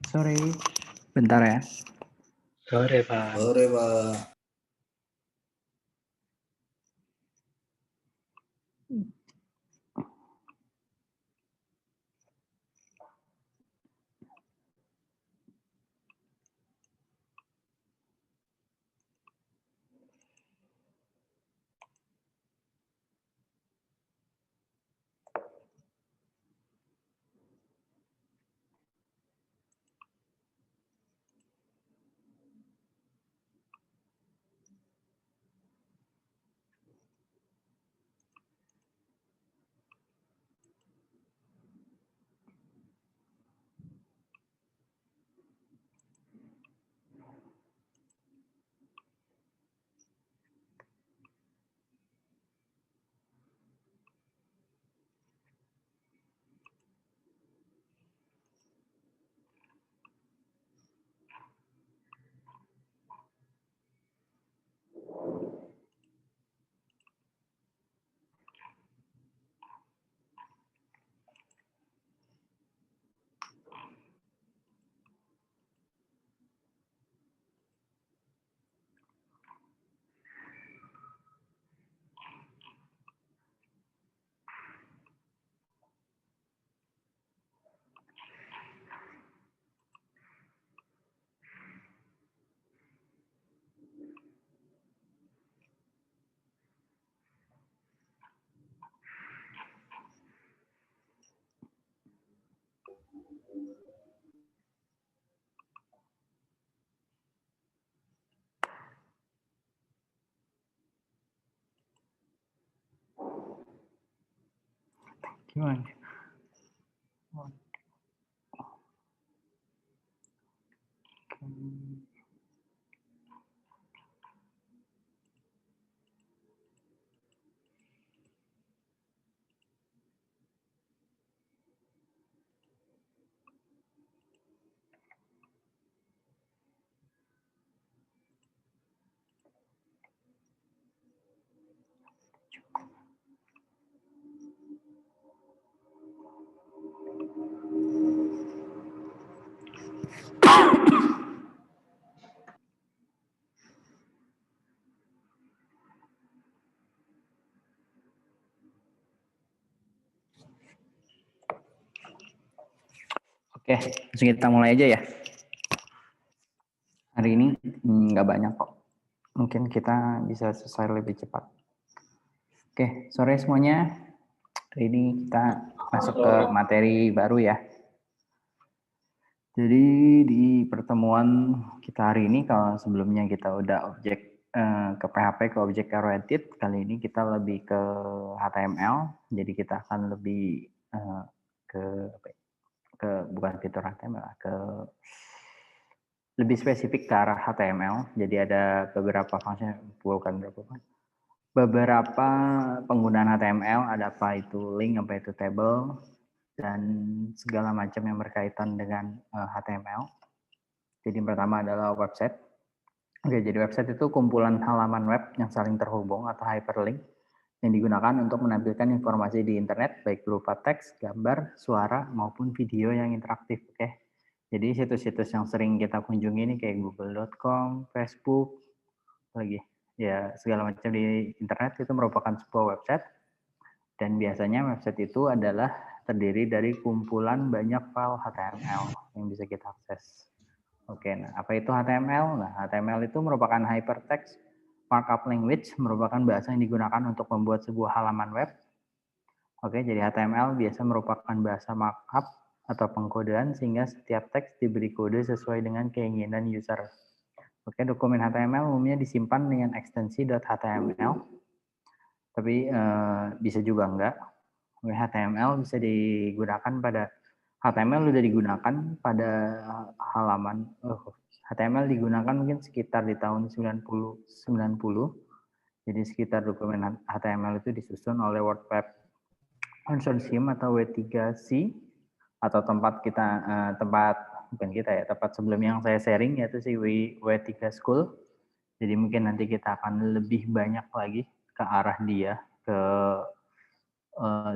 Sore. Bentar ya. Sore, Pak. Sore, Pak. Gimana? Oke, langsung kita mulai aja ya. Hari ini nggak banyak kok. Mungkin kita bisa selesai lebih cepat. Oke, sore semuanya. Hari ini kita masuk ke materi baru ya. Jadi di pertemuan kita hari ini, kalau sebelumnya kita udah ke PHP, ke object oriented, kali ini kita lebih ke HTML. Jadi kita akan lebih ke bukan fitur HTML, ke lebih spesifik ke arah HTML. Jadi ada beberapa penggunaan HTML, ada apa itu link, apa itu table, dan segala macam yang berkaitan dengan HTML. Jadi yang pertama adalah website. Oke, jadi website itu kumpulan halaman web yang saling terhubung atau hyperlink yang digunakan untuk menampilkan informasi di internet, baik berupa teks, gambar, suara, maupun video yang interaktif. Oke. Jadi situs-situs yang sering kita kunjungi ini kayak google.com, Facebook, lagi ya segala macam di internet itu merupakan sebuah website, dan biasanya website itu adalah terdiri dari kumpulan banyak file HTML yang bisa kita akses. Oke, nah apa itu HTML? Nah, HTML itu merupakan hypertext markup language, merupakan bahasa yang digunakan untuk membuat sebuah halaman web. Oke, jadi HTML biasa merupakan bahasa markup atau pengkodean sehingga setiap teks diberi kode sesuai dengan keinginan user. Oke, dokumen HTML umumnya disimpan dengan ekstensi .html, tapi bisa juga enggak. HTML bisa digunakan pada HTML sudah digunakan pada halaman HTML digunakan mungkin sekitar di tahun 90. Jadi sekitar dokumen HTML itu disusun oleh World Web Consortium atau W3C, atau tempat sebelum yang saya sharing yaitu si W3 School. Jadi mungkin nanti kita akan lebih banyak lagi ke arah dia, ke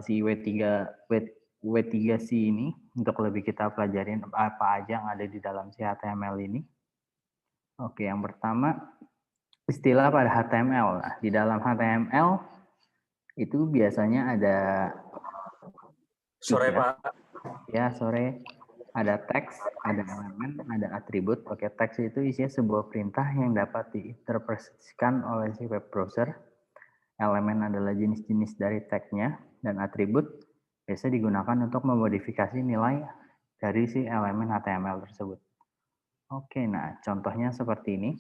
si W3 W3C ini untuk lebih kita pelajarin apa aja yang ada di dalam si HTML ini. Oke, yang pertama istilah pada HTML. Nah, di dalam HTML itu biasanya ada Sore, tiga. Pak. Ya, sore. Ada teks, ada elemen, ada atribut. Oke, teks itu isinya sebuah perintah yang dapat diinterpretasikan oleh si web browser. Elemen adalah jenis-jenis dari teksnya, dan atribut biasa digunakan untuk memodifikasi nilai dari si elemen HTML tersebut. Oke, nah contohnya seperti ini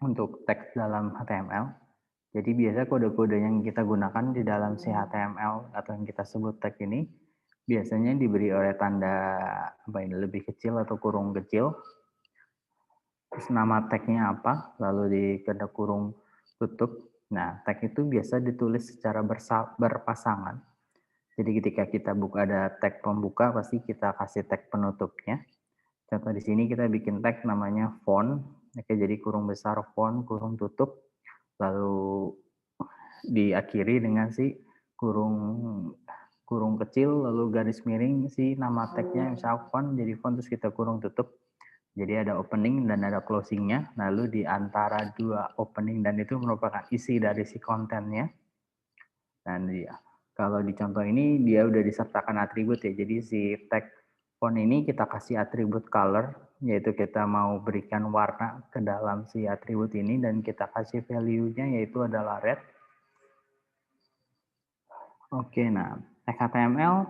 untuk teks dalam HTML. Jadi biasa kode-kode yang kita gunakan di dalam si HTML atau yang kita sebut tag ini biasanya diberi oleh tanda apa ini lebih kecil atau kurung kecil. Terus nama tagnya apa, lalu di tanda kurung tutup. Nah, tag itu biasa ditulis secara berpasangan. Jadi ketika kita buka ada tag pembuka, pasti kita kasih tag penutupnya. Contoh di sini kita bikin tag namanya font. Oke, jadi kurung besar font, kurung tutup. Lalu diakhiri dengan si kurung kurung kecil lalu garis miring si nama tagnya misal font, jadi font terus kita kurung tutup, jadi ada opening dan ada closingnya. Lalu di antara dua opening dan itu merupakan isi dari si kontennya. Dan dia kalau di contoh ini dia udah disertakan atribut ya, jadi si tag font ini kita kasih atribut color, yaitu kita mau berikan warna ke dalam si atribut ini, dan kita kasih value-nya yaitu adalah red. Oke, nah tag HTML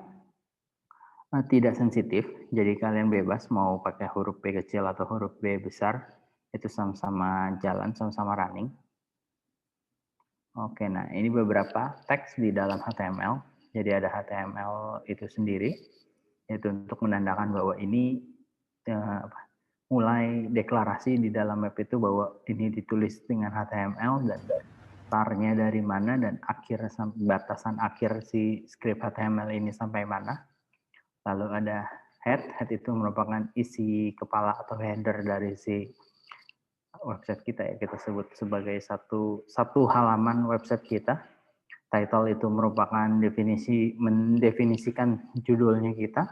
tidak sensitif, jadi kalian bebas mau pakai huruf B kecil atau huruf B besar, itu sama-sama jalan, sama-sama running. Oke, nah ini beberapa teks di dalam HTML. Jadi ada HTML itu sendiri, yaitu untuk menandakan bahwa ini mulai deklarasi di dalam web itu bahwa ini ditulis dengan HTML dan startnya dari mana dan batasan akhir si script HTML ini sampai mana. Lalu ada head itu merupakan isi kepala atau header dari si website kita ya, kita sebut sebagai satu halaman website kita. Title itu merupakan mendefinisikan judulnya kita.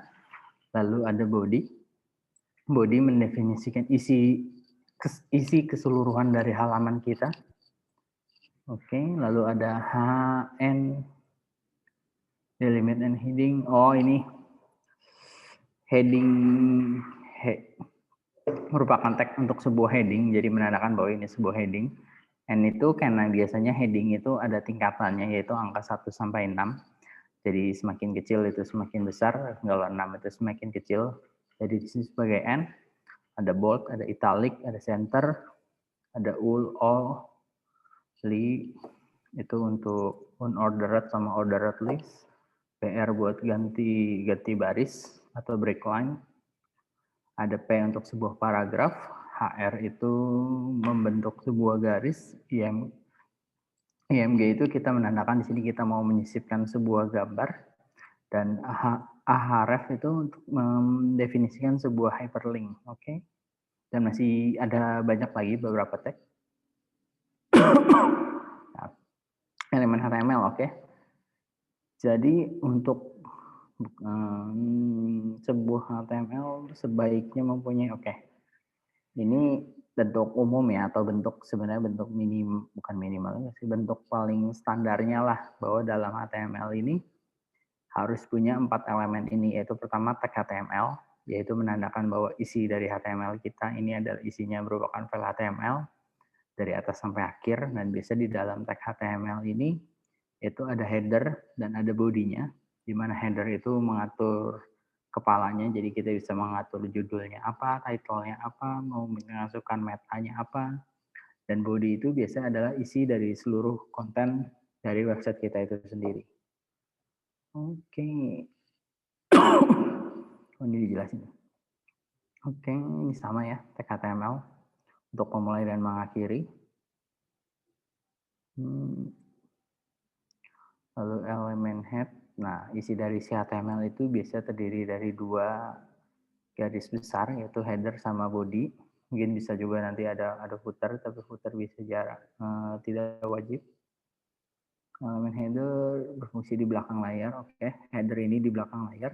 Lalu ada body mendefinisikan isi keseluruhan dari halaman kita. Oke, lalu ada HN, delimit and heading. Oh, ini heading merupakan tag untuk sebuah heading, jadi menandakan bahwa ini sebuah heading. N itu karena biasanya heading itu ada tingkatannya, yaitu angka 1 sampai 6. Jadi semakin kecil itu semakin besar, kalau 6 itu semakin kecil. Jadi di sini sebagai N, ada bold, ada italic, ada center, ada all, itu untuk unordered sama ordered list. PR buat ganti baris atau break line. Ada P untuk sebuah paragraf, HR itu membentuk sebuah garis, IMG itu kita menandakan di sini kita mau menyisipkan sebuah gambar, dan ahref itu untuk mendefinisikan sebuah hyperlink. Oke. Dan masih ada banyak lagi beberapa tag. Nah, elemen HTML, oke. Jadi untuk sebuah HTML sebaiknya mempunyai ini bentuk umum ya, atau sebenarnya bentuk bukan minimal sih, bentuk paling standarnya lah, bahwa dalam HTML ini harus punya 4 elemen ini, yaitu pertama tag HTML, yaitu menandakan bahwa isi dari HTML kita ini adalah isinya merupakan file HTML dari atas sampai akhir. Dan biasa di dalam tag HTML ini itu ada header dan ada bodinya, di mana header itu mengatur kepalanya, jadi kita bisa mengatur judulnya apa, title-nya apa, mau memasukkan metanya apa, dan body itu biasanya adalah isi dari seluruh konten dari website kita itu sendiri. Oke. Oh, ini dijelasin. Oke, ini sama ya, tag HTML untuk memulai dan mengakhiri. Lalu elemen head. Nah, isi dari si HTML itu biasa terdiri dari 2 garis besar, yaitu header sama body. Mungkin bisa juga nanti ada footer, tapi footer bisa tidak wajib. Elemen header berfungsi di belakang layar, oke. Header ini di belakang layar.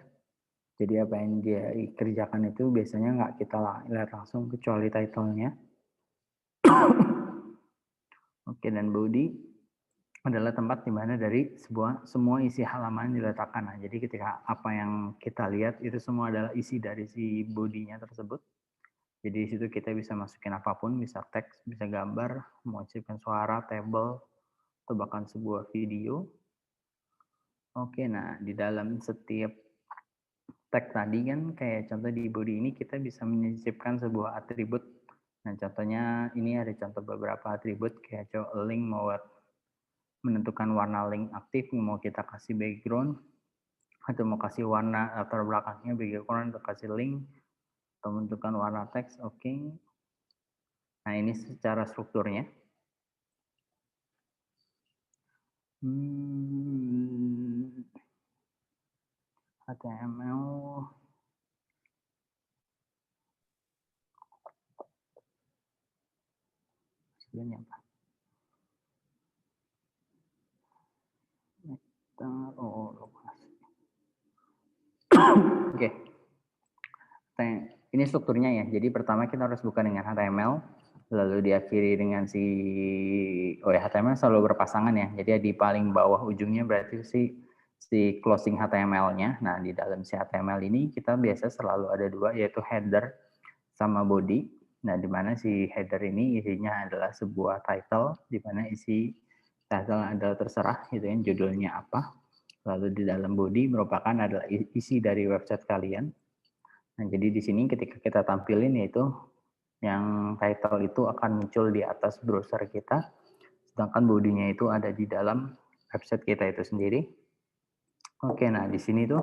Jadi apa yang dia kerjakan itu biasanya nggak kita lihat langsung kecuali title-nya. Oke, dan body adalah tempat di mana dari semua isi halaman diletakkan. Nah, jadi ketika apa yang kita lihat itu semua adalah isi dari si body-nya tersebut. Jadi di situ kita bisa masukin apapun, bisa teks, bisa gambar, menghasilkan suara, table, atau bahkan sebuah video. Oke, nah di dalam setiap tag tadi kan kayak contoh di body ini kita bisa menyisipkan sebuah atribut. Nah contohnya ini ada contoh beberapa atribut kayak link mau menentukan warna link aktif, mau kita kasih background, atau mau kasih warna latar belakangnya background atau kasih link, atau menentukan warna teks, oke. Nah ini secara strukturnya. HTML. Sebenarnya apa? Lokasi. Oke. Ini strukturnya ya. Jadi pertama kita harus buka dengan HTML, lalu diakhiri dengan HTML selalu berpasangan ya. Jadi di paling bawah ujungnya berarti si closing HTML-nya. Nah, di dalam si HTML ini kita biasa selalu ada dua, yaitu header sama body. Nah, di mana si header ini isinya adalah sebuah title, di mana isi title adalah terserah gitu ya, judulnya apa. Lalu di dalam body merupakan adalah isi dari website kalian. Nah, jadi di sini ketika kita tampilin yaitu yang title itu akan muncul di atas browser kita, sedangkan bodinya itu ada di dalam website kita itu sendiri. Oke, nah di sini tuh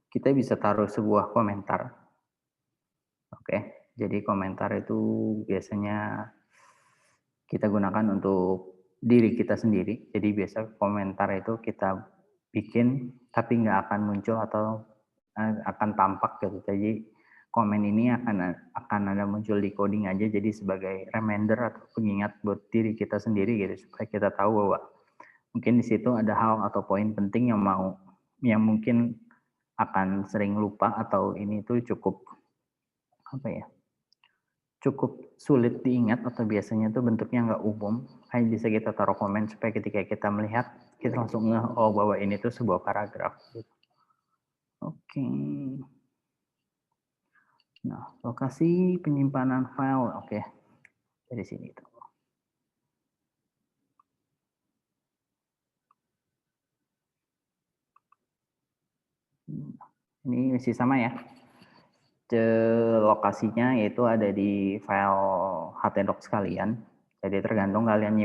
kita bisa taruh sebuah komentar. Oke, jadi komentar itu biasanya kita gunakan untuk diri kita sendiri. Jadi biasa komentar itu kita bikin tapi nggak akan muncul atau akan tampak gitu. Jadi komen ini akan ada muncul di coding aja, jadi sebagai reminder atau pengingat buat diri kita sendiri gitu, supaya kita tahu bahwa mungkin di situ ada hal atau poin penting yang mungkin akan sering lupa, atau ini tuh cukup cukup sulit diingat, atau biasanya tuh bentuknya nggak umum. Hanya bisa kita taruh komen supaya ketika kita melihat kita langsung ngeh bahwa ini tuh sebuah paragraf gitu. Oke. Nah, lokasi penyimpanan file, oke, dari sini tuh. Ini masih sama ya. Lokasinya yaitu ada di file htdocs kalian. Jadi tergantung kalian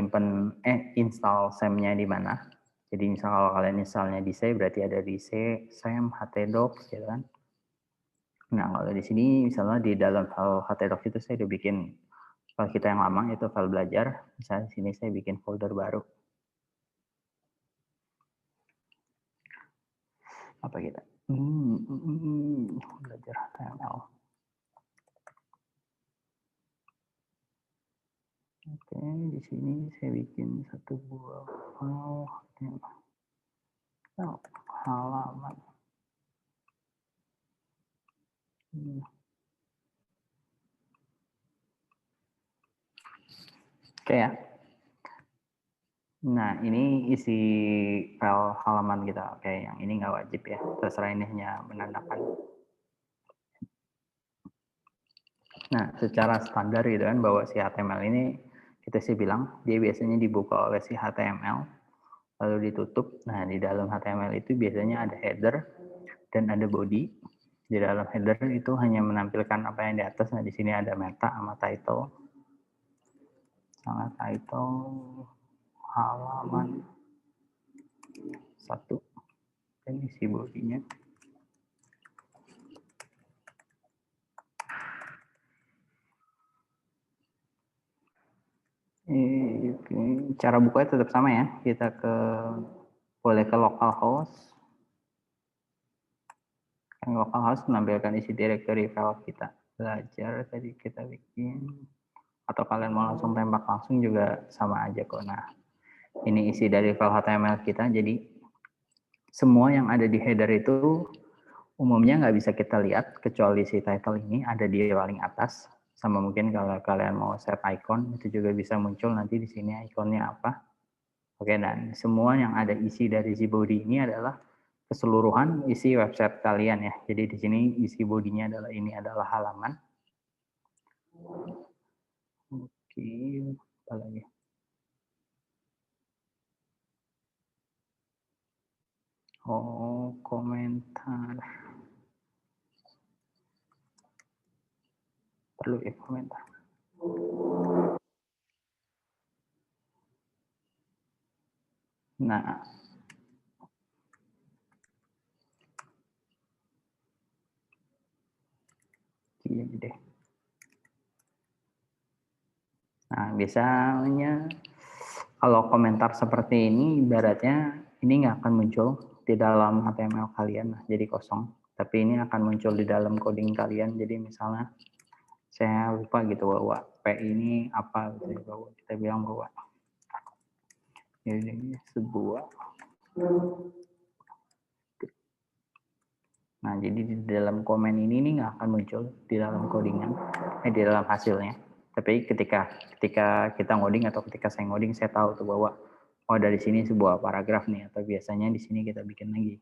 install SAM-nya di mana. Jadi misal kalau kalian installnya di C, berarti ada di C, SAM, htdocs, gitu kan. Nah, kalau di sini misalnya di dalam file htdocs itu saya udah bikin file kita yang lama, itu file belajar. Misalnya di sini saya bikin folder baru. Apa kita? Belajar HTML. Oke, di sini saya bikin satu buah file HTML. Halaman. Oke ya. Nah, ini isi file halaman kita. Oke, yang ini nggak wajib ya. Terserah, ini hanya menandakan. Nah, secara standar gitu kan, bahwa si HTML ini kita sih bilang dia biasanya dibuka oleh si HTML lalu ditutup. Nah, di dalam HTML itu biasanya ada header dan ada body. Di dalam header itu hanya menampilkan apa yang di atas. Nah, di sini ada meta sama title. Sama title halaman 1. Dan isi bodinya. Cara bukanya tetap sama ya. Kita boleh ke localhost. Localhost menampilkan isi directory file kita. Belajar tadi kita bikin. Atau kalian mau langsung tembak langsung juga sama aja kok. Nah, Ini isi dari file HTML kita. Jadi semua yang ada di header itu umumnya nggak bisa kita lihat kecuali si title ini ada di paling atas. Sama mungkin kalau kalian mau set icon itu juga bisa muncul nanti di sini ikonnya apa. Oke, dan semua yang ada isi dari si body ini adalah keseluruhan isi website kalian ya. Jadi di sini isi bodinya adalah ini adalah halaman. Oke, apa lagi? Oh, komentar. Perlu ya komentar. Nah, gini deh. Nah, biasanya kalau komentar seperti ini, ibaratnya ini nggak akan muncul di dalam HTML kalian, jadi kosong. Tapi ini akan muncul di dalam coding kalian. Jadi misalnya saya lupa gitu bahwa P ini apa gitu, bahwa kita bilang bahwa ini sebuah. Nah, jadi di dalam komen ini nggak akan muncul di dalam codingan, di dalam hasilnya. Tapi ketika kita ngoding atau ketika saya ngoding, saya tahu tuh bahwa oh dari sini sebuah paragraf nih, atau biasanya di sini kita bikin lagi.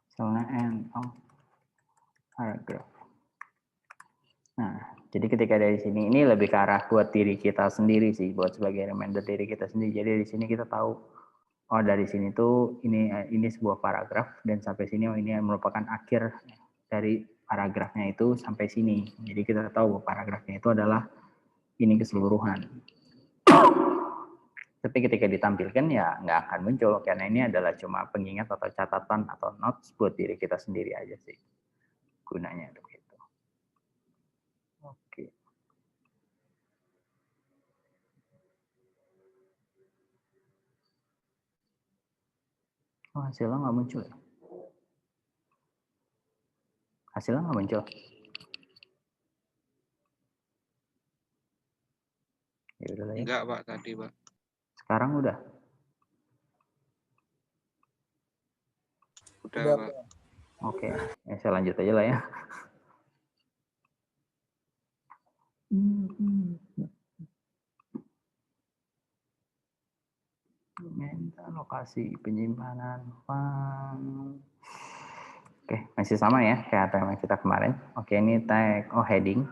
Misalnya end of paragraph. Nah, jadi ketika dari sini ini lebih ke arah buat diri kita sendiri sih, buat sebagai reminder diri kita sendiri. Jadi di sini kita tahu oh dari sini tuh ini sebuah paragraf dan sampai sini oh ini merupakan akhir dari paragrafnya itu sampai sini. Jadi kita tahu bahwa paragrafnya itu adalah ini keseluruhan. Tapi ketika ditampilkan ya nggak akan muncul karena ini adalah cuma pengingat atau catatan atau notes buat diri kita sendiri aja sih gunanya untuk itu. Oke. Oh, hasilnya nggak muncul ya? Hasilnya nggak muncul. Ya udah lah ya. Enggak, Pak, tadi, Pak. Sekarang udah. Udah, Pak. Oke, ya, saya lanjut aja lah ya. Minta lokasi penyimpanan file. Oke, masih sama ya kayak tema kita kemarin. Oke, ini tag heading.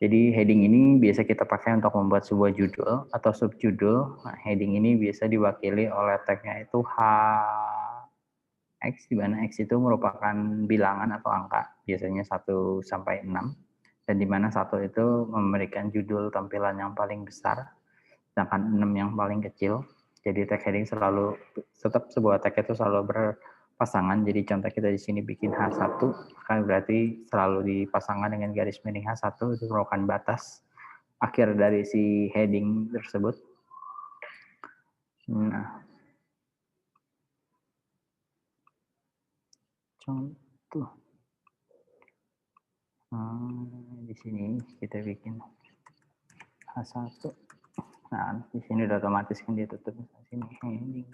Jadi heading ini biasa kita pakai untuk membuat sebuah judul atau subjudul. Nah, heading ini biasa diwakili oleh tagnya itu X, di mana X itu merupakan bilangan atau angka, biasanya 1 sampai 6. Dan di mana 1 itu memberikan judul tampilan yang paling besar, sedangkan 6 yang paling kecil. Jadi tag heading selalu, tetap sebuah tag itu selalu berpasangan. Jadi contoh kita di sini bikin H1, kan berarti selalu dipasangkan dengan garis miring H1, itu merupakan batas akhir dari si heading tersebut. Nah, contoh. Di sini kita bikin H1. Nah, di sini udah otomatis kan dia tutup sini heading.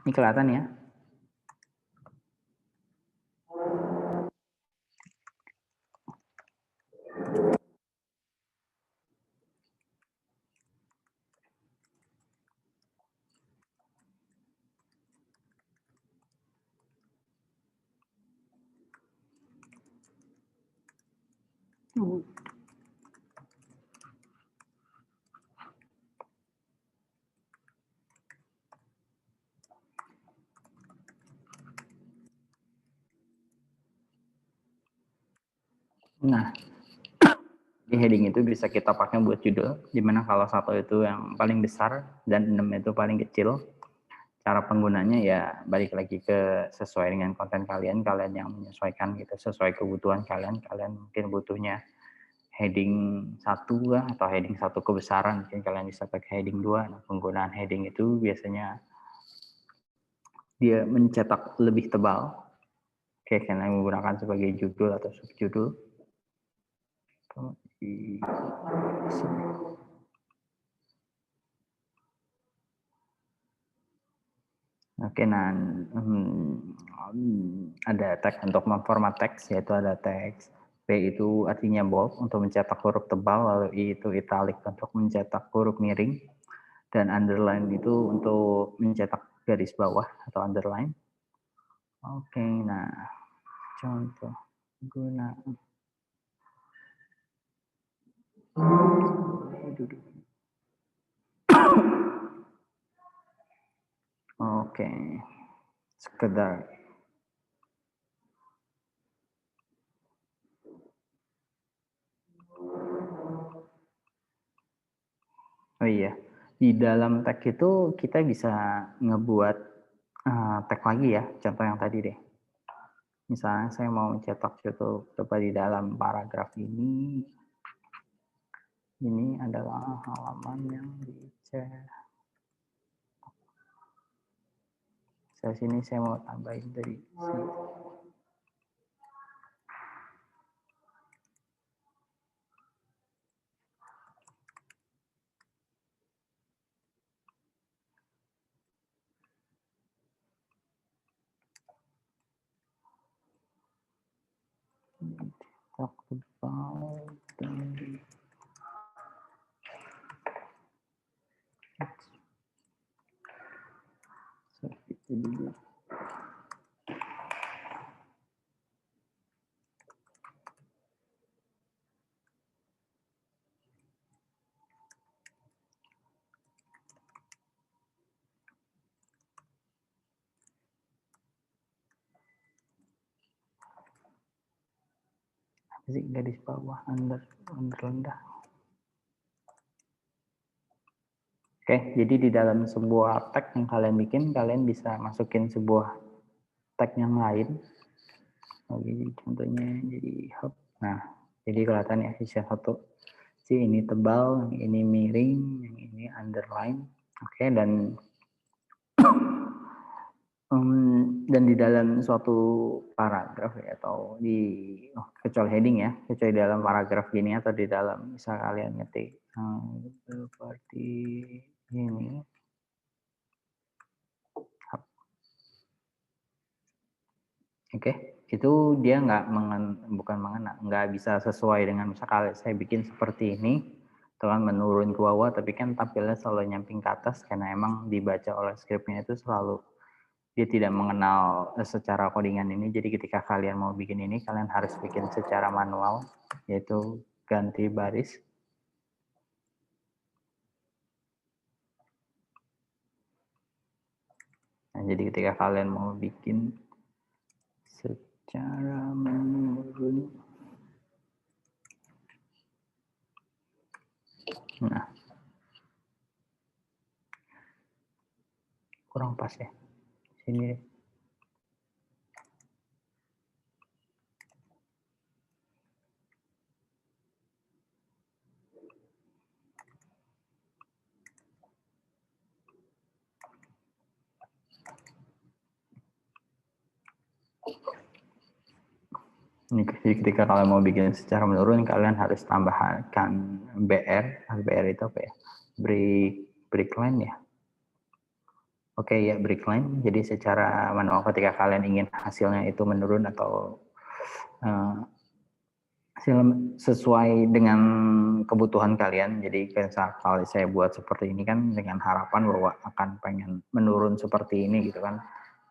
Ini kelihatan ya? Nah, di heading itu bisa kita pakai buat judul, dimana kalau 1 itu yang paling besar dan 6 itu paling kecil. Cara penggunanya ya balik lagi ke sesuai dengan konten kalian yang menyesuaikan gitu, sesuai kebutuhan kalian mungkin butuhnya heading 1 lah, atau heading 1 kebesaran, mungkin kalian bisa pakai heading 2. Nah, penggunaan heading itu biasanya dia mencetak lebih tebal, kayak kalian menggunakan sebagai judul atau subjudul. Oke, nah ada teks untuk memformat teks, yaitu ada teks B itu artinya bold untuk mencetak huruf tebal, lalu I itu italic untuk mencetak huruf miring, dan underline itu untuk mencetak garis bawah atau underline. Oke, nah contoh gunaan. Oke, sekedar oh iya, di dalam tag itu kita bisa ngebuat tag lagi ya, contoh yang tadi deh. Misalnya saya mau cetak suatu coba di dalam paragraf ini adalah halaman yang dicek. Sini saya mau tambahin dari sini. Talk about seperti dulu. Garis bawah rendah. Oke, jadi di dalam sebuah tag yang kalian bikin, kalian bisa masukin sebuah tag yang lain. Jadi contohnya jadi hub. Nah, jadi kelihatan ya sisa satu. Si ini tebal, yang ini miring, yang ini underline. Oke, dan di dalam suatu paragraf ya, atau kecuali heading ya, kecuali dalam paragraf gini atau di dalam misal kalian ngetik seperti ini. Oke, itu dia nggak bisa sesuai dengan misalkan saya bikin seperti ini, telan menurun ke bawah, tapi kan tampilnya selalu nyamping ke atas karena emang dibaca oleh skripnya itu selalu dia tidak mengenal secara codingan ini. Jadi ketika kalian mau bikin ini, kalian harus bikin secara manual, yaitu ganti baris. Nah, jadi ketika kalian mau bikin secara menurun, nah kurang pas ya, sini deh. Ini ketika kalian mau bikin secara menurun, kalian harus tambahkan BR. BR itu apa ya? Break line ya. Oke ya, break line. Jadi secara manual ketika kalian ingin hasilnya itu menurun atau sesuai dengan kebutuhan kalian. Jadi kalau saya buat seperti ini kan dengan harapan bahwa akan pengen menurun seperti ini gitu kan.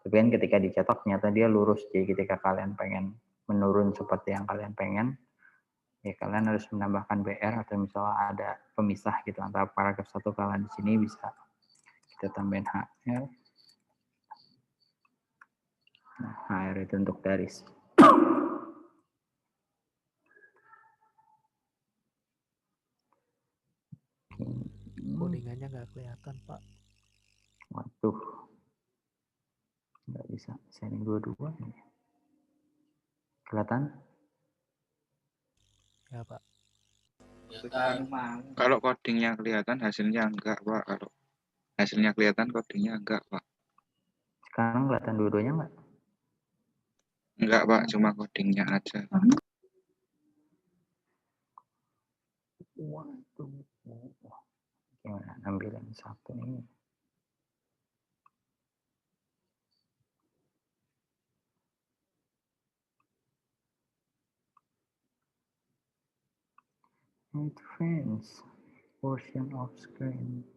Tapi kan ketika dicetak ternyata dia lurus. Jadi ketika kalian pengen menurun seperti yang kalian pengen, ya kalian harus menambahkan BR atau misalnya ada pemisah gitu antara paragraf satu, kalian di sini bisa kita tambahin HR. Nah, HR itu untuk garis. Codingannya nggak kelihatan, Pak. Waduh, nggak bisa sharing dua-dua ini. Kelihatan? Ya, Pak. Kalau codingnya kelihatan, hasilnya enggak, Pak. Kalau hasilnya kelihatan, codingnya enggak, Pak. Sekarang kelihatan dua-duanya nggak? Enggak, Pak. Cuma codingnya aja. Waduh. Gimana ambilin satu ini? Advance portion of screen.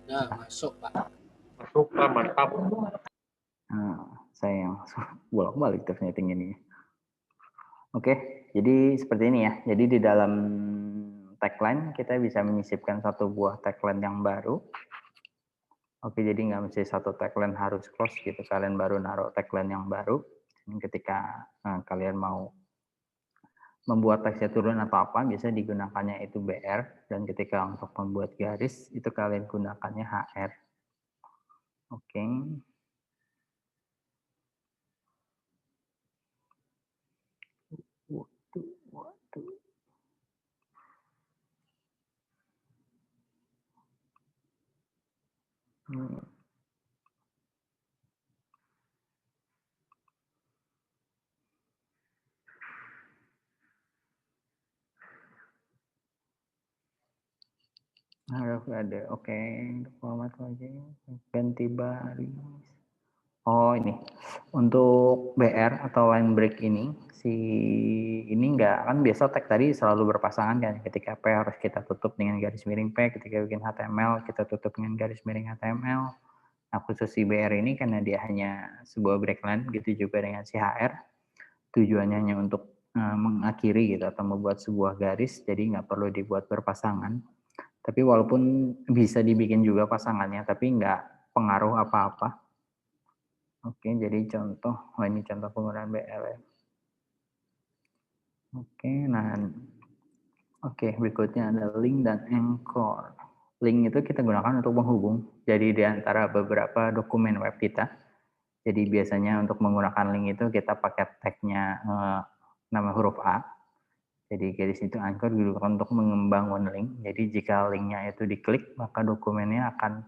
Nah, masuk Pak. Masuk Pak, mantap. Nah, saya yang bolak-balik ternyata ini. Oke, jadi seperti ini ya. Jadi di dalam tagline kita bisa menyisipkan satu buah tagline yang baru. Oke, jadi nggak mesti satu tagline harus close gitu. Kalian baru naruh tagline yang baru. Ketika kalian mau membuat teksnya turun atau apa, biasa digunakannya itu BR. Dan ketika untuk membuat garis, itu kalian gunakannya HR. Oke. Waduh. Harus ada, oke. Format lagi, ganti baris. Oh ini, untuk BR atau line break ini, ini enggak, kan biasa tag tadi selalu berpasangan kan, ketika P harus kita tutup dengan garis miring P, ketika bikin HTML kita tutup dengan garis miring HTML. Nah khusus si BR ini karena dia hanya sebuah break line, gitu juga dengan si HR, tujuannya hanya untuk mengakhiri gitu atau membuat sebuah garis, jadi nggak perlu dibuat berpasangan. Tapi walaupun bisa dibikin juga pasangannya, tapi nggak pengaruh apa-apa. Oke, jadi contoh, ini contoh penggunaan BLM. Oke, berikutnya ada link dan anchor. Link itu kita gunakan untuk menghubung, jadi di antara beberapa dokumen web kita. Jadi biasanya untuk menggunakan link itu kita pakai tagnya nama huruf A. Jadi dari situ anchor digunakan untuk membangun link. Jadi jika linknya itu diklik, maka dokumennya akan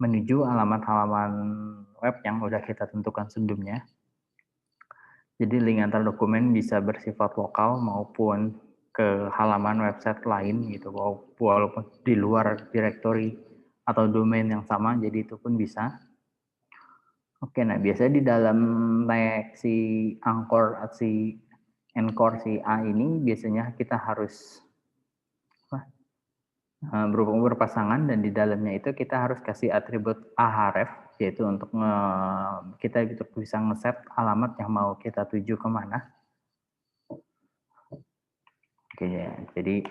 menuju halaman-halaman web yang udah kita tentukan sebelumnya. Jadi link antar dokumen bisa bersifat lokal maupun ke halaman website lain gitu, walaupun di luar directory atau domain yang sama, jadi itu pun bisa. Oke, nah biasanya di dalam tag si anchor si A ini biasanya kita harus berhubung berpasangan, dan di dalamnya itu kita harus kasih atribut ahref, yaitu untuk kita bisa ngeset alamat yang mau kita tuju kemana. Oke ya, jadi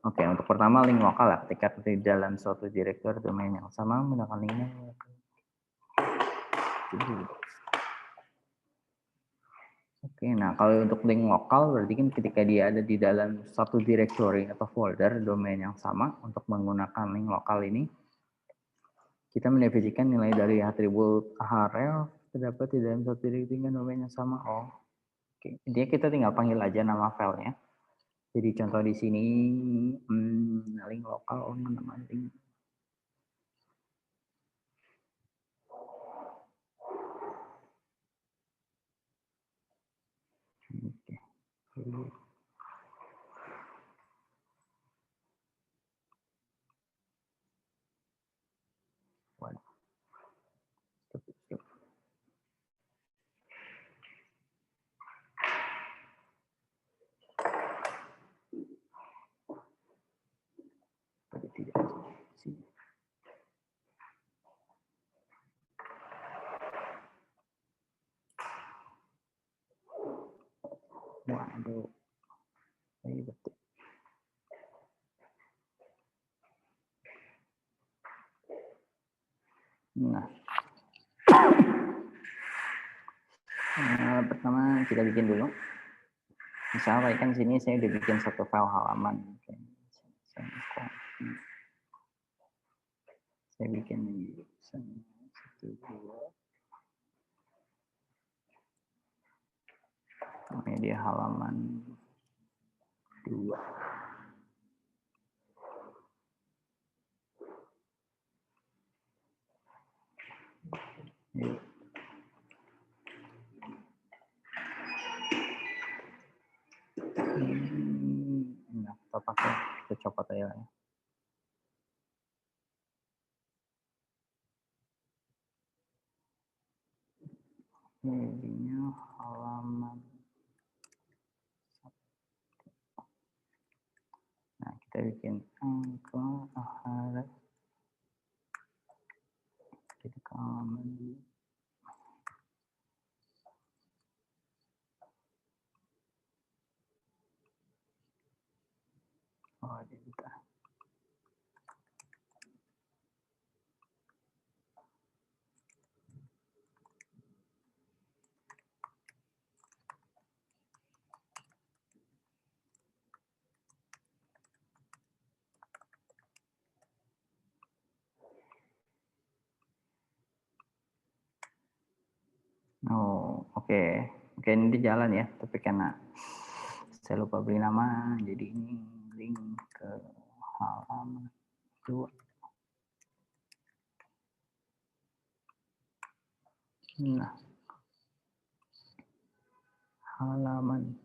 oke, untuk pertama link lokal ya, ketika di dalam suatu direktur domain yang sama menggunakan linknya. Oke, nah kalau untuk link lokal berarti kan ketika dia ada di dalam satu directory atau folder domain yang sama, untuk menggunakan link lokal ini kita mendefinisikan nilai dari atribut href terdapat di dalam satu directory dengan domain yang sama. Oh, oke. Intinya kita tinggal panggil aja nama filenya. Jadi contoh di sini link lokal nama link. Oke. Waduh, ini betul. Nah, pertama kita bikin dulu. Misalnya kan sini saya udah bikin satu file halaman. Saya bikin satu dua. Media halaman 2. Nah, kita copot aja ya. Medianya halaman. Nah, kita bikin angka harap kita ke halaman. Oh, kita. Oh, oke. Oke, ini jalan ya, tapi karena saya lupa beri nama, jadi ini link ke halaman 2. Nah, halaman.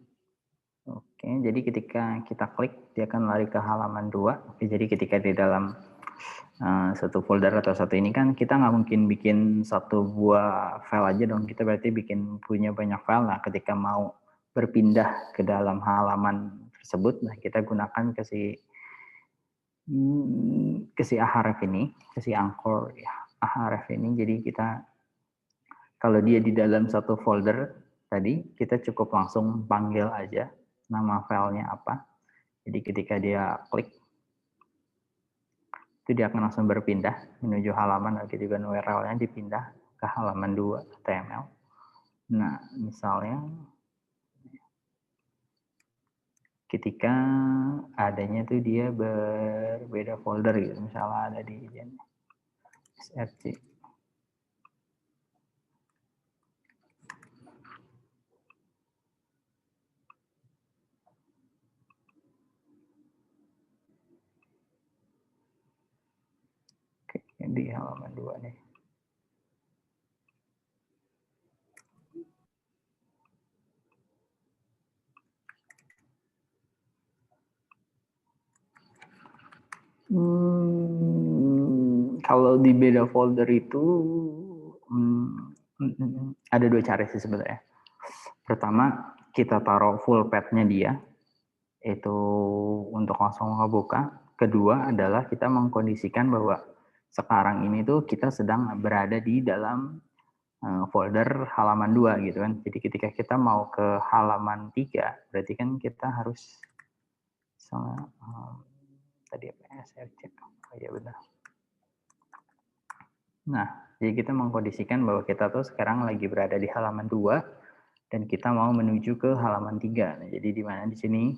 Oke, jadi ketika kita klik, dia akan lari ke halaman 2. Oke, jadi ketika di dalam satu folder atau satu ini kan kita nggak mungkin bikin satu buah file aja dong, kita berarti bikin punya banyak file. Nah, ketika mau berpindah ke dalam halaman tersebut, nah kita gunakan ke si ahref ini, ke si anchor ya, ahref ini. Jadi kita kalau dia di dalam satu folder tadi, kita cukup langsung panggil aja nama filenya apa. Jadi ketika dia klik, itu dia akan langsung berpindah menuju halaman, begitu juga URL-nya dipindah ke halaman 2 HTML. Nah, misalnya ketika adanya tuh dia berbeda folder gitu, misalnya ada di src. Oke, di halaman 2 nih. Kalau di beda folder itu ada dua cara sih sebenarnya. Pertama, kita taruh full path-nya dia, itu untuk langsung ngebuka. Kedua adalah kita mengkondisikan bahwa sekarang ini tuh kita sedang berada di dalam folder halaman 2 gitu kan. Jadi ketika kita mau ke halaman 3, berarti kan kita harus misalnya tadi apa ya, saya cek. Oh iya benar. Nah, jadi kita mengkondisikan bahwa kita tuh sekarang lagi berada di halaman 2 dan kita mau menuju ke halaman 3. Nah, jadi di mana di sini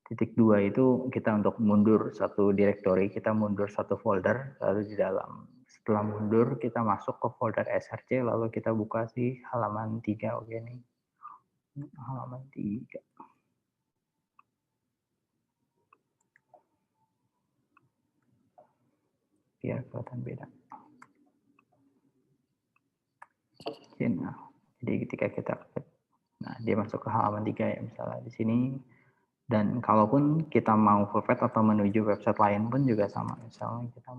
titik 2 itu kita untuk mundur satu direktori, kita mundur satu folder, lalu di dalam setelah mundur kita masuk ke folder src, lalu kita buka si halaman 3. Oke nih, halaman 3. Biar kelihatan beda. Nah, jadi ketika kita, nah dia masuk ke halaman 3 ya, misalnya di sini. Dan kalaupun kita mau full path atau menuju website lain pun juga sama. Misalnya kita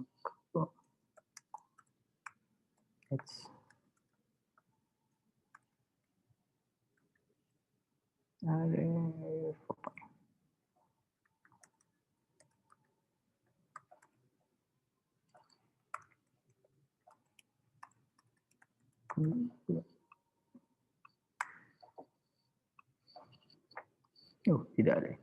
tidak ada.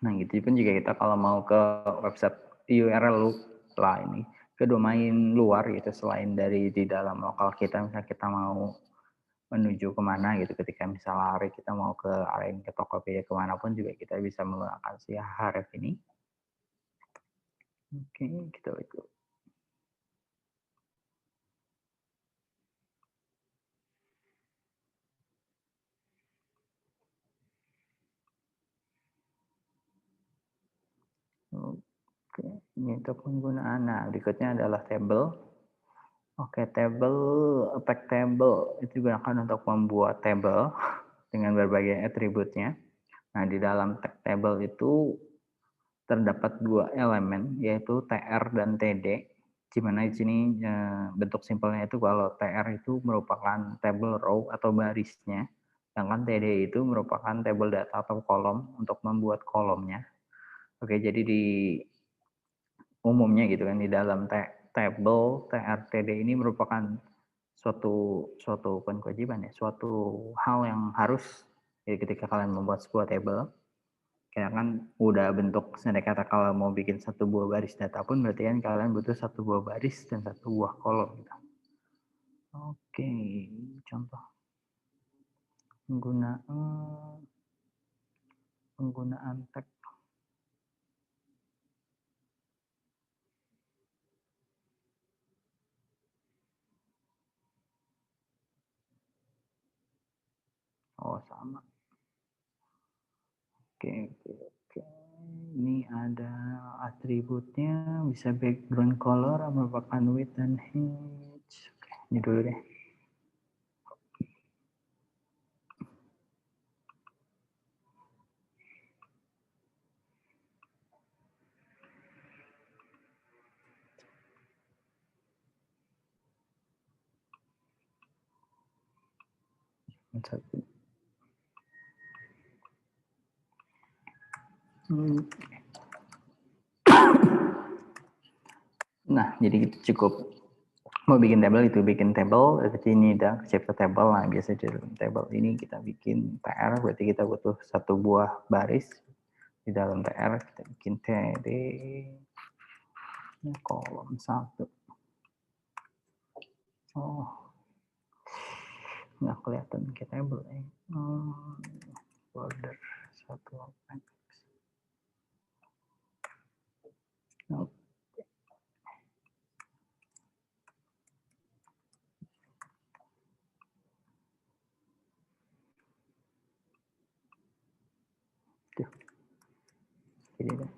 Nah, gitu pun juga kita kalau mau ke website URL lah ini, ke domain luar gitu, selain dari di dalam lokal kita, misalnya kita mau menuju kemana gitu, ketika misalnya hari kita mau ke area ke Tokopedia kemanapun juga kita bisa menggunakan si href ini. Oke, kita ikut. Oke, ini untuk penggunaan. Nah, berikutnya adalah table. Oke, table, tag table itu digunakan untuk membuat table dengan berbagai atributnya. Nah, di dalam tag table itu terdapat dua elemen, yaitu tr dan td. Di mana di sini bentuk simpelnya itu kalau tr itu merupakan table row atau barisnya, sedangkan td itu merupakan table data atau kolom untuk membuat kolomnya. Oke, jadi di umumnya gitu kan di dalam table TRTD ini merupakan suatu bukan kewajiban ya, suatu hal yang harus jadi ketika kalian membuat sebuah table, kayak kan udah bentuk sendiri kata kalau mau bikin satu buah baris data pun berarti kan kalian butuh satu buah baris dan satu buah kolom gitu. Oke, contoh penggunaan tag. Oh, sama. Oke. Ini ada atributnya, bisa background color, merupakan width dan height. Oke, ini dulu deh. Satu. Nah, jadi itu cukup. Mau bikin table itu bikin table, berarti ini udah chapter table. Nah, biasa di dalam table ini kita bikin tr, berarti kita butuh satu buah baris. Di dalam tr kita bikin td kolom 1. Oh, nggak kelihatan ke table ya. Border 1. Oke. Jadi deh.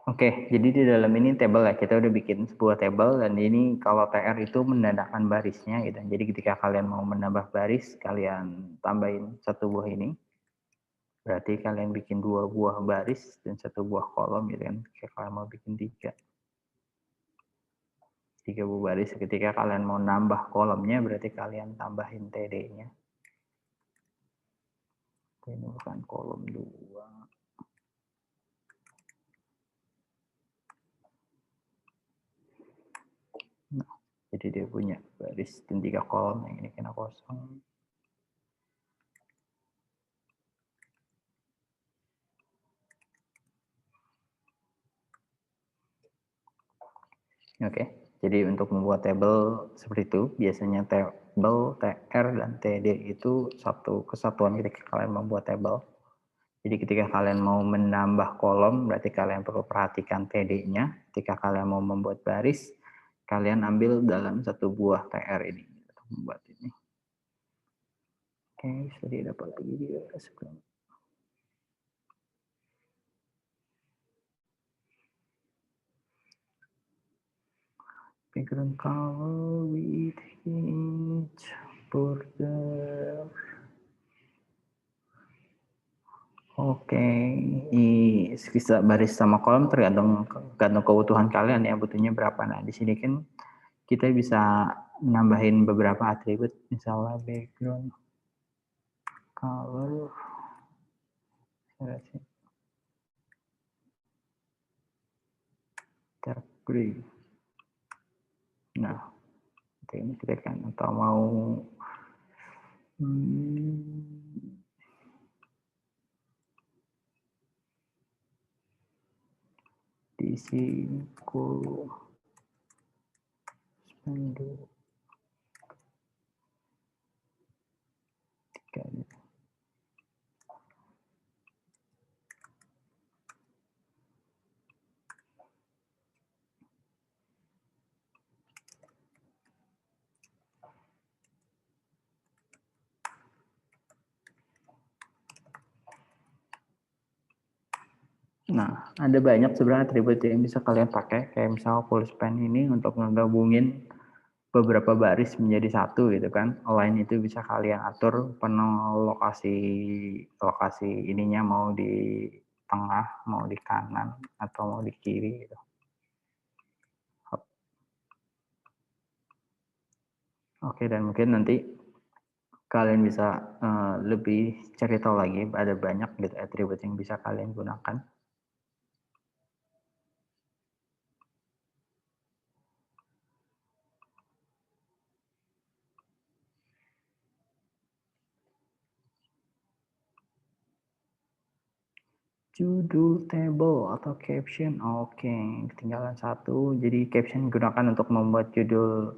Oke, jadi di dalam ini table ya, kita udah bikin sebuah table dan ini kalau TR itu menandakan barisnya gitu. Jadi ketika kalian mau menambah baris, kalian tambahin satu buah ini. Berarti kalian bikin dua buah baris dan satu buah kolom gitu kan. Kayak kalian mau bikin tiga buah baris. Ketika kalian mau nambah kolomnya, berarti kalian tambahin TD-nya. Ini bukan kolom 2. Nah, jadi dia punya baris dan 3 kolom, yang ini kena kosong. Oke, jadi untuk membuat table seperti itu, biasanya table, TR, dan TD itu satu kesatuan ketika kalian membuat table. Jadi ketika kalian mau menambah kolom, berarti kalian perlu perhatikan TD-nya. Ketika kalian mau membuat baris, kalian ambil dalam satu buah TR ini untuk membuat ini. Oke, tadi dapat lagi dia sebelum. Background color with each border. Oke, bisa baris sama kolom tergantung kebutuhan kalian ya, butuhnya berapa. Nah, di sini kan kita bisa nambahin beberapa atribut, misalnya background color, dark gray. Nah, ini kan atau mau di sini Nah, ada banyak sebenarnya atribut yang bisa kalian pakai, kayak misal full span ini untuk menggabungin beberapa baris menjadi satu gitu kan. Align itu bisa kalian atur penuh lokasi ininya mau di tengah, mau di kanan, atau mau di kiri gitu. Oke, dan mungkin nanti kalian bisa lebih cari tahu lagi, ada banyak gitu atribut yang bisa kalian gunakan. Judul table atau caption, oke, ketinggalan satu. Jadi caption digunakan untuk membuat judul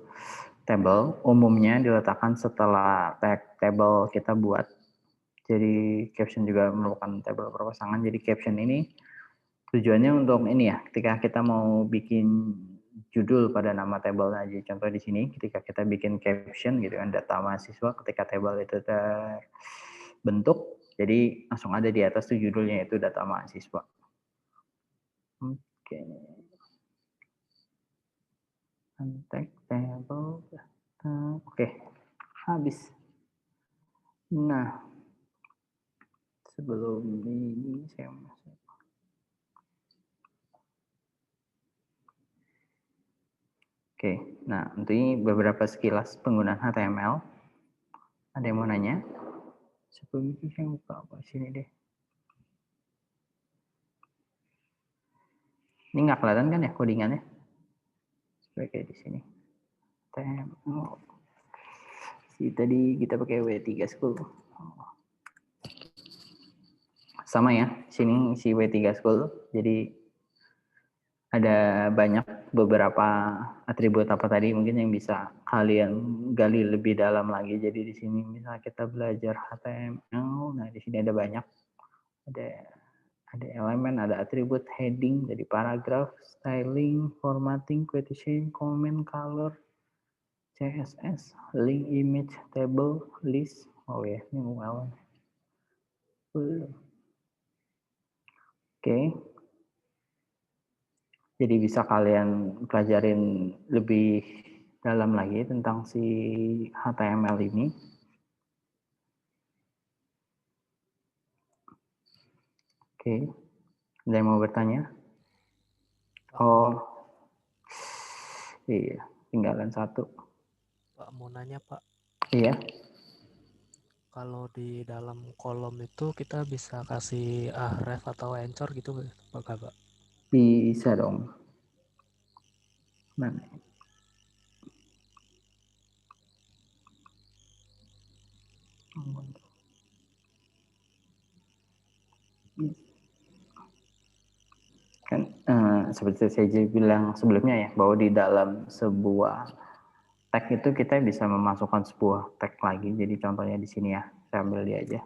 table, umumnya diletakkan setelah tag table kita buat. Jadi caption juga merupakan table berpasangan. Jadi caption ini tujuannya untuk ini ya, ketika kita mau bikin judul pada nama table aja. Contoh di sini, ketika kita bikin caption gitu kan, data mahasiswa, ketika table itu terbentuk, jadi langsung ada di atas tuh judulnya itu data mahasiswa. Oke. Tag table. Oke. Habis. Nah, sebelum ini saya masuk. Oke, nah untuk ini beberapa sekilas penggunaan HTML. Ada yang mau nanya? Sebelum itu saya buka apa sini deh. Ini nggak kelihatan kan ya codingannya? Seperti kayak di sini. HTML. Tadi kita pakai W3 School. Sama ya, sini si W3 School. Jadi ada banyak beberapa atribut apa tadi mungkin yang bisa kalian gali lebih dalam lagi. Jadi di sini misalnya kita belajar HTML, nah di sini ada banyak, ada elemen, ada atribut heading, jadi paragraf, styling, formatting, quotation, comment, color, CSS, link, image, table, list. Oh ya, ini well. Oke. Jadi bisa kalian pelajarin lebih dalam lagi tentang si HTML ini. Oke, ada yang mau bertanya? Oh, iya, tinggalan satu. Pak, mau nanya Pak. Iya. Kalau di dalam kolom itu kita bisa kasih href atau anchor gitu Pak Kakak? Bisa dong. Mana? Kan seperti saya bilang sebelumnya ya, bahwa di dalam sebuah tag itu kita bisa memasukkan sebuah tag lagi. Jadi contohnya di sini ya, saya ambil dia aja.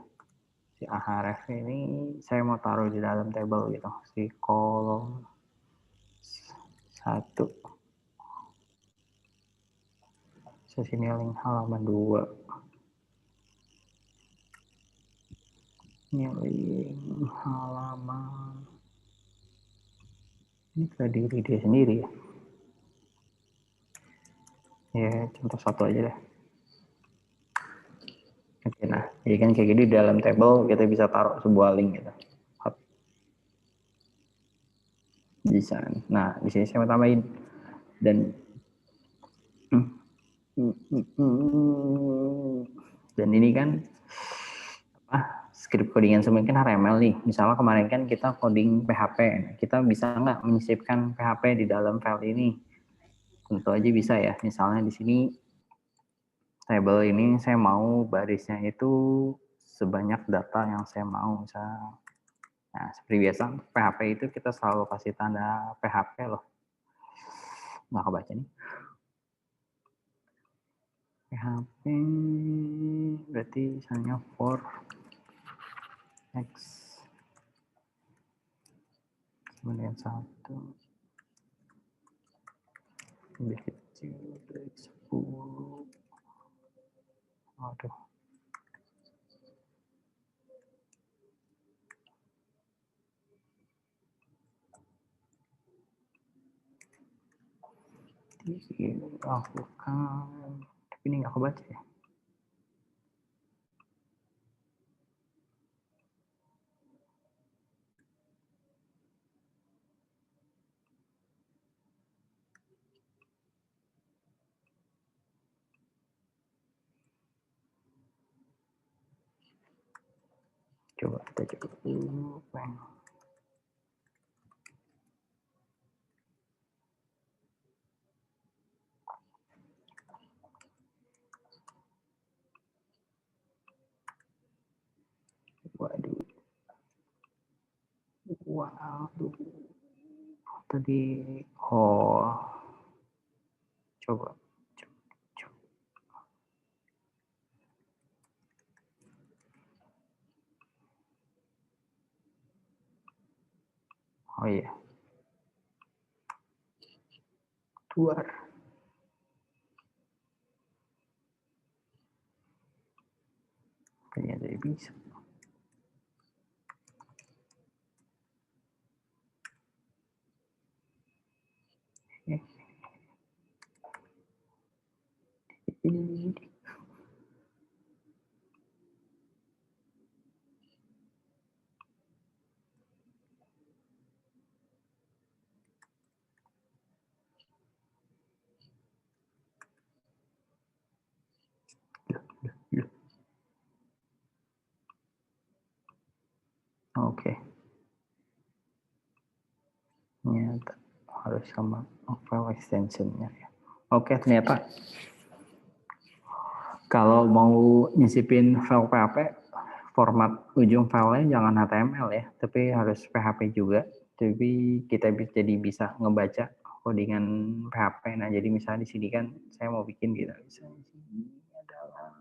Si href ini saya mau taruh di dalam table gitu, si kolom 1. Sini link halaman 2. Ini link halaman. Ini ke diri dia sendiri ya. Ya, contoh satu aja deh. Oke, nah, jadi kan kayak gini di dalam table kita bisa taruh sebuah link gitu. Bisa. Nah, di sini saya mau tambahin dan ini kan script codingan semua kan HTML nih. Misalnya kemarin kan kita coding PHP, kita bisa nggak menyisipkan PHP di dalam file ini? Tentu aja bisa ya. Misalnya di sini table ini saya mau barisnya itu sebanyak data yang saya mau. Misalnya, nah, seperti biasa PHP itu kita selalu kasih tanda PHP loh. Nggak kebaca nih. PHP berarti misalnya for X kemudian 1 lebih kecil dari 10. Aduh. Lakukan, tapi ini nggak kebaca ya. Coba kita coba dulu. Waduh. Waduh. Tadi coba. Oh iya. Keluar. Ternyata bisa. Ini. Oke. Ternyata harus sama file extensionnya ya. Oke, ternyata kalau mau nyisipin file PHP, format ujung filenya jangan HTML ya, tapi harus PHP juga. Jadi kita jadi bisa ngebaca codingan PHP. Nah, jadi misalnya di sini kan saya mau bikin gitu. Misalnya di sini adalah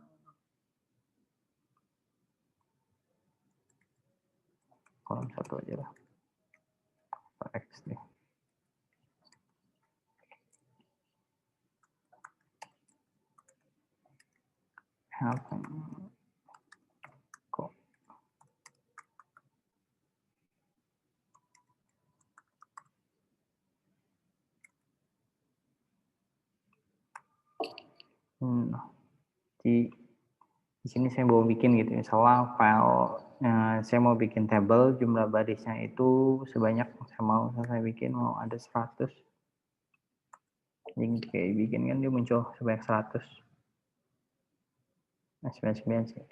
kolom 1 aja lah. X deh. Kok di sini saya mau bikin gitu, misalnya file saya mau bikin table, jumlah barisnya itu sebanyak saya bikin mau ada 100. Jadi kayak bikin kan dia muncul sebanyak 100. Nah, 99 sih.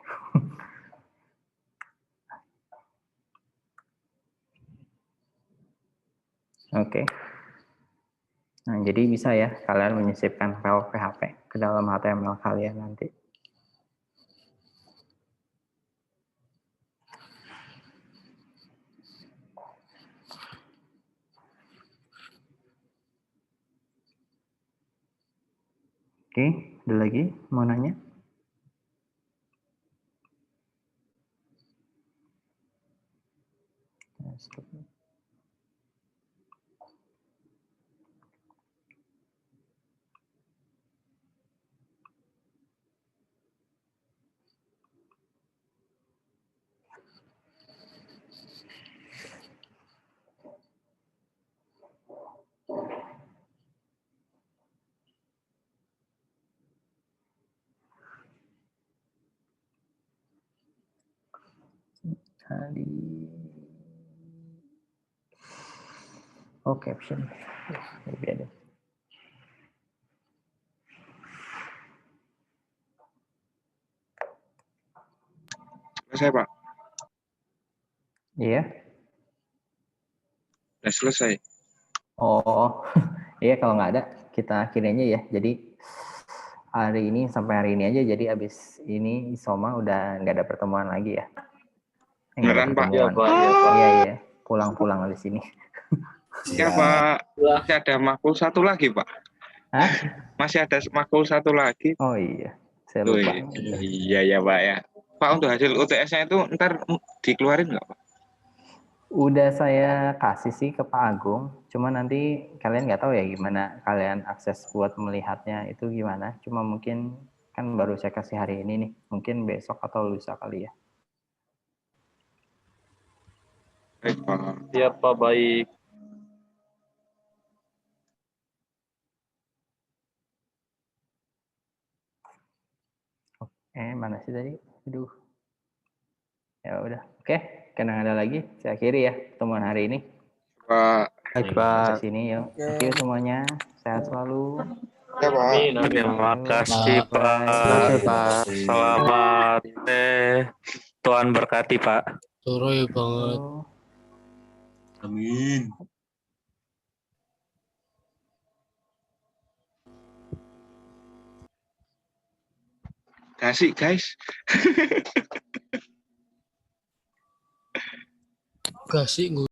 Oke. Nah, jadi bisa ya kalian menyisipkan file PHP ke dalam HTML kalian nanti. Oke, ada lagi mau nanya? Tadi caption. Lebih ada. Selesai, Pak. Iya. Sudah selesai. Oh, iya kalau nggak ada kita akhirnya ya. Jadi hari ini sampai hari ini aja, jadi abis ini Soma udah nggak ada pertemuan lagi ya. Nggak ada Beneran, Pak? pertemuan. Iya, iya. Pulang-pulang di sini. Ya, Pak. Masih ada makul satu lagi, Pak. Hah? Masih ada makul satu lagi. Oh iya, saya Tuh, lupa. iya ya, Pak ya. Pak, untuk hasil UTS-nya itu ntar dikeluarin nggak, Pak? Udah saya kasih sih ke Pak Agung, cuma nanti kalian nggak tahu ya gimana kalian akses buat melihatnya itu gimana. Cuma mungkin kan baru saya kasih hari ini nih, mungkin besok atau lusa kali ya. Baik, Pak. Siap, Pak, baik. Mana sih tadi? Aduh. Ya udah, oke. Karena ada lagi, saya akhiri ya pertemuan hari ini. Pak. Baik, Sampai Pak. sini yuk. Thank you semuanya. Sehat selalu. Ya, Pak. Amin, amin. Terima kasih, Bye. Pak. Terima kasih, Pak. Selamat. Tuhan berkati, Pak. Sore banget. Amin. Kasih, guys. Kasih